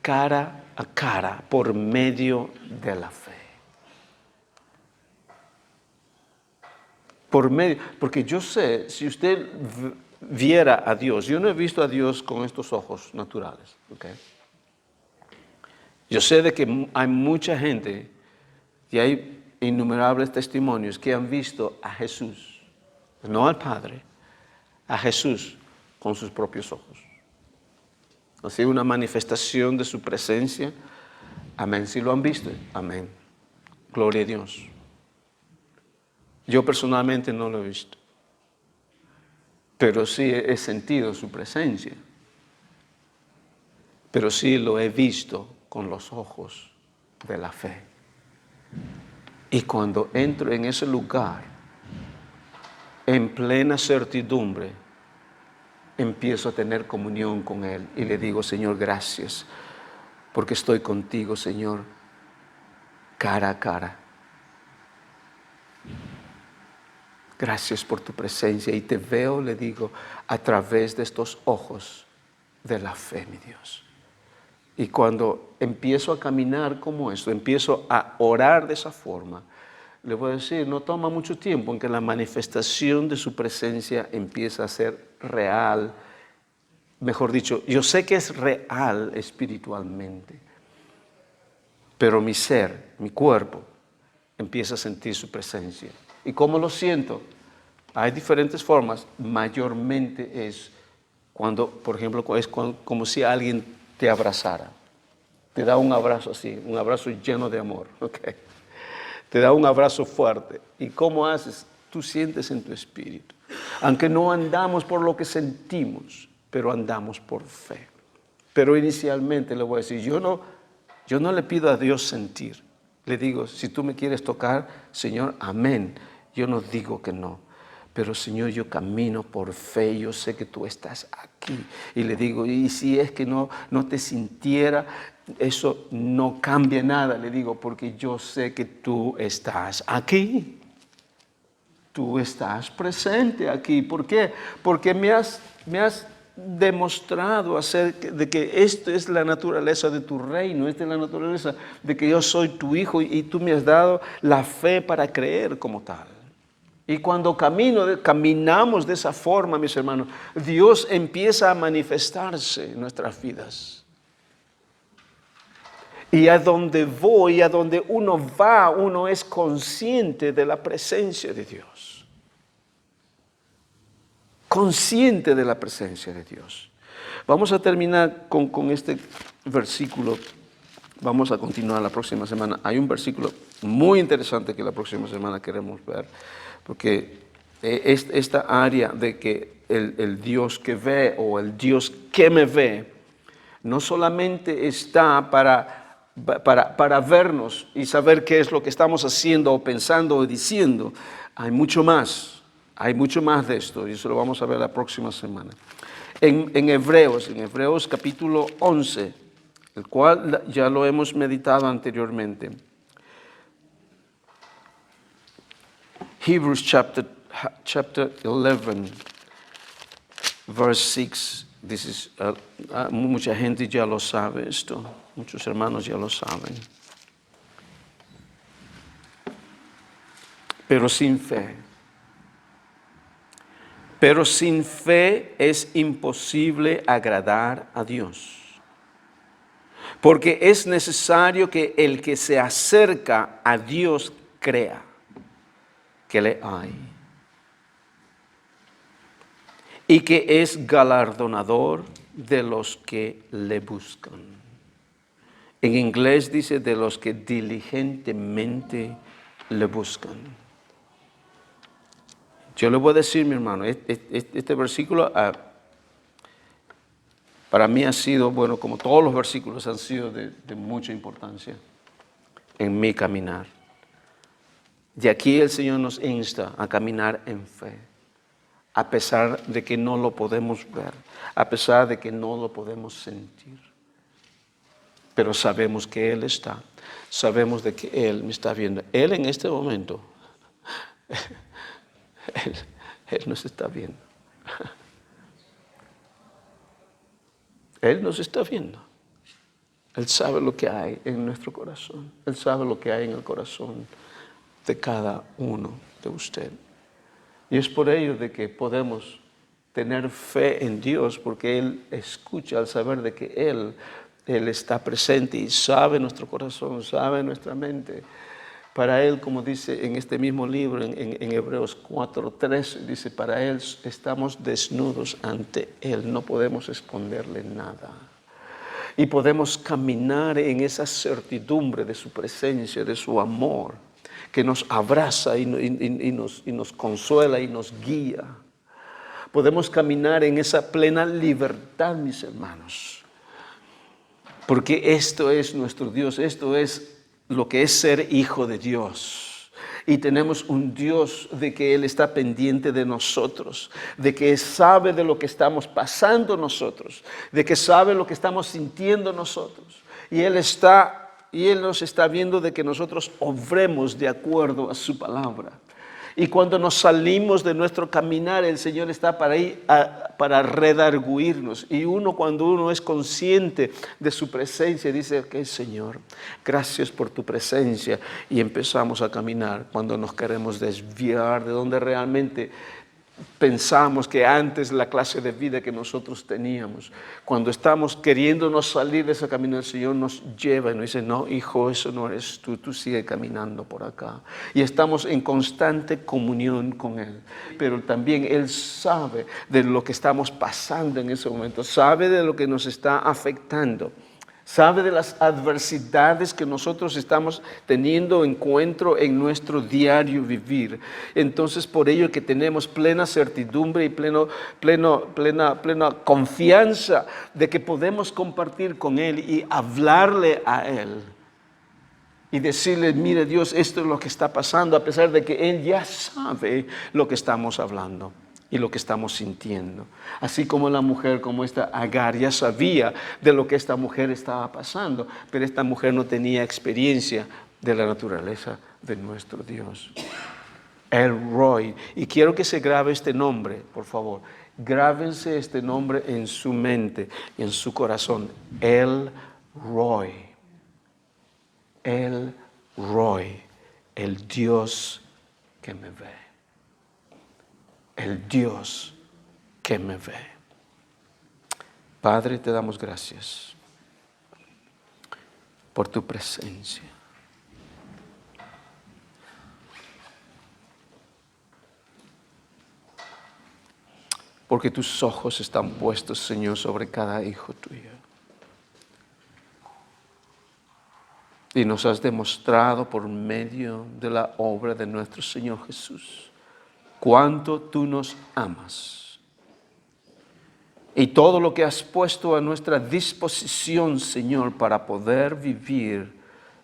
Speaker 1: cara a cara por medio de la fe. Porque yo sé, si usted viera a Dios, yo no he visto a Dios con estos ojos naturales, ¿okay? Yo sé de que hay mucha gente y hay innumerables testimonios que han visto a Jesús, no al Padre, a Jesús con sus propios ojos. Ha sido una manifestación de su presencia. Amén. Si lo han visto, amén. Gloria a Dios. Yo personalmente no lo he visto, pero sí he sentido su presencia. Pero sí lo he visto con los ojos de la fe. Y cuando entro en ese lugar, en plena certidumbre, empiezo a tener comunión con Él y le digo, Señor, gracias, porque estoy contigo, Señor, cara a cara. Gracias por tu presencia y te veo, le digo, a través de estos ojos de la fe, mi Dios. Y cuando empiezo a caminar como esto, empiezo a orar de esa forma, le voy a decir, no toma mucho tiempo en que la manifestación de su presencia empieza a ser real. Mejor dicho, yo sé que es real espiritualmente, pero mi ser, mi cuerpo, empieza a sentir su presencia. ¿Y cómo lo siento? Hay diferentes formas. Mayormente es cuando, por ejemplo, es como si alguien te abrazara. Te da un abrazo así, un abrazo lleno de amor. Okay. Te da un abrazo fuerte. ¿Y cómo haces? Tú sientes en tu espíritu. Aunque no andamos por lo que sentimos, pero andamos por fe. Pero inicialmente le voy a decir, yo no le pido a Dios sentir. Le digo, si tú me quieres tocar, Señor, amén. Yo no digo que no. Pero Señor, yo camino por fe, yo sé que tú estás aquí. Y le digo, y si es que no te sintiera, eso no cambia nada, le digo, porque yo sé que tú estás aquí. Tú estás presente aquí. ¿Por qué? Porque me has demostrado de que esto es la naturaleza de tu reino, esta es la naturaleza de que yo soy tu hijo y tú me has dado la fe para creer como tal. Y cuando caminamos de esa forma, mis hermanos, Dios empieza a manifestarse en nuestras vidas. Y a donde voy, a donde uno va, uno es consciente de la presencia de Dios. Consciente de la presencia de Dios. Vamos a terminar con este versículo. Vamos a continuar la próxima semana. Hay un versículo muy interesante que la próxima semana queremos ver. Porque esta área de que el Dios que ve o el Dios que me ve, no solamente está para vernos y saber qué es lo que estamos haciendo o pensando o diciendo. Hay mucho más de esto y eso lo vamos a ver la próxima semana. En Hebreos capítulo 11, el cual ya lo hemos meditado anteriormente. Hebrews chapter 11, verse 6. Mucha gente ya lo sabe esto. Muchos hermanos ya lo saben. Pero sin fe es imposible agradar a Dios. Porque es necesario que el que se acerca a Dios crea que le hay y que es galardonador de los que le buscan. En inglés dice de los que diligentemente le buscan. Yo le voy a decir, mi hermano, este versículo para mí ha sido, bueno, como todos los versículos han sido de mucha importancia en mi caminar. De aquí el Señor nos insta a caminar en fe, a pesar de que no lo podemos ver, a pesar de que no lo podemos sentir. Pero sabemos que Él está, sabemos de que Él me está viendo. Él en este momento, Él nos está viendo. Él nos está viendo. Él sabe lo que hay en nuestro corazón. Él sabe lo que hay en el corazón de cada uno de ustedes. Y es por ello de que podemos tener fe en Dios, porque Él escucha al saber de que Él está presente y sabe nuestro corazón, sabe nuestra mente. Para Él, como dice en este mismo libro, en Hebreos 4:13, dice, para Él estamos desnudos ante Él, no podemos esconderle nada. Y podemos caminar en esa certidumbre de su presencia, de su amor, que nos abraza y nos consuela y nos guía. Podemos caminar en esa plena libertad, mis hermanos, porque esto es nuestro Dios, esto es lo que es ser hijo de Dios. Y tenemos un Dios de que Él está pendiente de nosotros, de que sabe de lo que estamos pasando nosotros, de que sabe lo que estamos sintiendo nosotros. Y Él nos está viendo de que nosotros obremos de acuerdo a su palabra. Y cuando nos salimos de nuestro caminar, el Señor está para redarguirnos. Y cuando uno es consciente de su presencia, dice, ok, Señor, gracias por tu presencia. Y empezamos a caminar cuando nos queremos desviar de donde realmente pensamos que antes la clase de vida que nosotros teníamos. Cuando estamos queriéndonos salir de ese camino, el Señor nos lleva y nos dice, no, hijo, eso no eres tú, tú sigue caminando por acá. Y estamos en constante comunión con Él. Pero también Él sabe de lo que estamos pasando en ese momento, sabe de lo que nos está afectando. Sabe de las adversidades que nosotros estamos teniendo encuentro en nuestro diario vivir. Entonces, por ello que tenemos plena certidumbre y plena confianza de que podemos compartir con Él y hablarle a Él. Y decirle, mire Dios, esto es lo que está pasando, a pesar de que Él ya sabe lo que estamos hablando y lo que estamos sintiendo. Así como la mujer, como esta Agar, ya sabía de lo que esta mujer estaba pasando, pero esta mujer no tenía experiencia de la naturaleza de nuestro Dios. El Roy. Y quiero que se grabe este nombre, por favor. Grábense este nombre en su mente y en su corazón. El Roy. El Roy. El Dios que me ve. El Dios que me ve. Padre, te damos gracias por tu presencia. Porque tus ojos están puestos, Señor, sobre cada hijo tuyo. Y nos has demostrado por medio de la obra de nuestro Señor Jesús cuánto tú nos amas. Y todo lo que has puesto a nuestra disposición, Señor, para poder vivir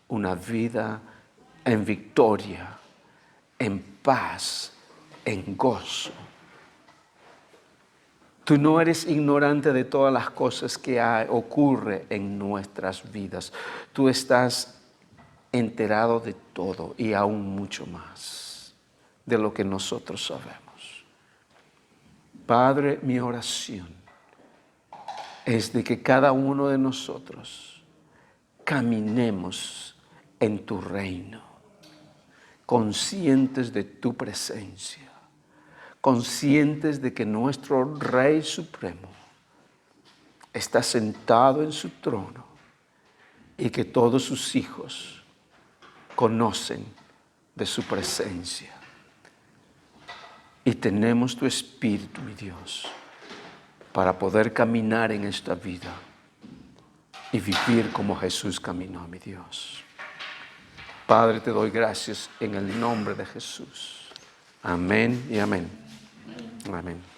Speaker 1: una vida en victoria, en paz, en gozo. Tú no eres ignorante de todas las cosas que ocurren en nuestras vidas. Tú estás enterado de todo y aún mucho más de lo que nosotros sabemos. Padre, mi oración es de que cada uno de nosotros caminemos en tu reino, conscientes de tu presencia, conscientes de que nuestro Rey Supremo está sentado en su trono y que todos sus hijos conocen de su presencia. Y tenemos tu Espíritu, mi Dios, para poder caminar en esta vida y vivir como Jesús caminó, mi Dios. Padre, te doy gracias en el nombre de Jesús. Amén y amén. Amén.